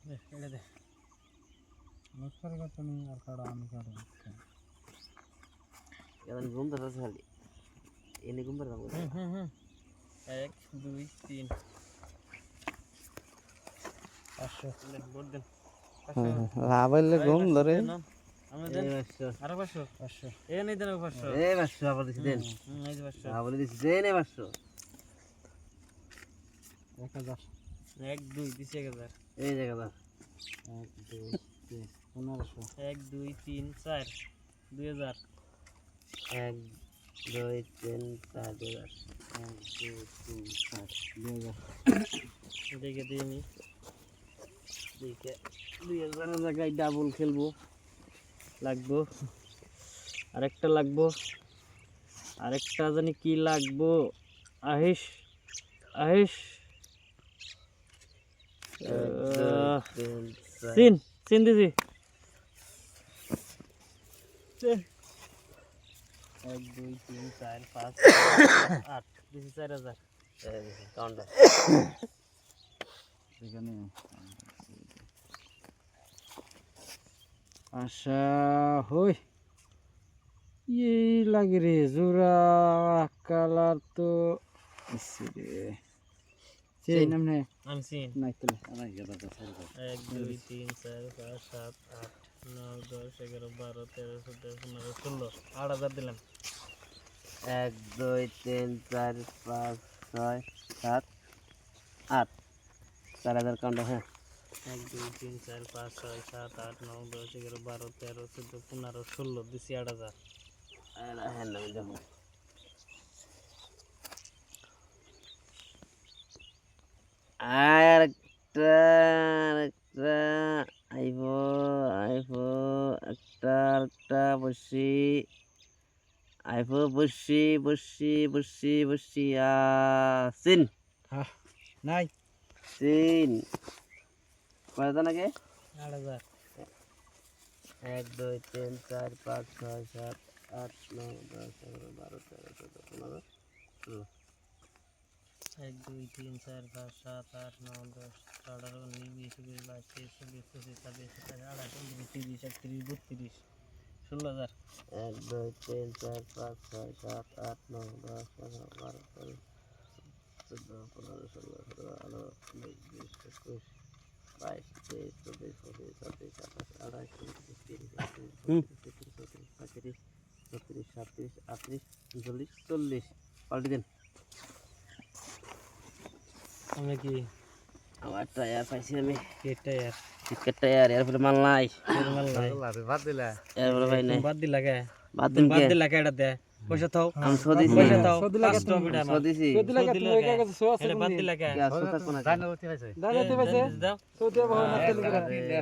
এটা দে নস্কার কত নি আর কাড়া আমি কাড়া এখন ঘুম ধরে খালি এনে ঘুম ধরে 1 2 3 500 ভোট দেন লাভ হইলে ঘুম ধরে আমরা দেন আরো 500 500 এ নেই দেন 500 এ 500 আবার দিছি দেন এই যে 500 আবার দিছি দেন এ 500 1000 1 2 দিছি 1000 এই জায়গা 1 2 3 1500 1 2 3 4 2000 1 2 3 4 2000 1 2 3 4 2000 দেখে দিই আমি দেখে 2000 এর জায়গায় ডাবল খেলবো লাগবো আরেকটা লাগবো আরেকটা জানি কি লাগবো আহিস আহিস সিন সিন দিছি 1 2 3 4 5 8 দিছি 4000 কাউন্টার এখানে আশা হই এই লাগে রে জোড়া কালার তো ইসি রে সেই নাম নে আমি সিন নাই তো আমার গেদা তো 1 2 3 4 5 7 8 9 10 11 12 13 14 15 16 8000 দিলাম 1 2 3 4 5 6 7 8 4000 কাউন্টার হ্যাঁ 1 2 3 4 5 6 7 8 9 10 11 12 13 14 15 16 দিছি 8000 হ্যাঁ না দেখো আরেকটা আইবো আইবো একটা বসি আইবো বসি সিন হ্যাঁ নাই সিন কত নাকি 8000 1 2 3 4 5 6 7 8 9 10 11 12 13 14 15 1 2 3 4 5 7 8 9 10 11 19 20 21 22 23 24 25 26 27 28 29 30 31 32 16000 1 2 3 4 5 6 7 8 9 10 11 12 13 14 15 16 17 18 19 20 21 22 23 24 25 26 27 28 29 30 31 32 33 34 35 36 40 পাল্টি দেন আমরা কি আমার টায়ার পাইছি আমি এটা यार টিকেট টায়ার এরপরে মাল নাই ফরমাল নাই বাদ দিলা এরপরে ভাই নাই বাদ দিলা কে বাদ দিন কে এটাতে পয়সা দাও আমি সদিছি পয়সা দাও সদিছি সদি লাগা তুমি একা কাছে সোয়া আছে বাদ দিলা কে জানো উঠে পাইছে দাঁড়াতে পাইছে সদি বাবা না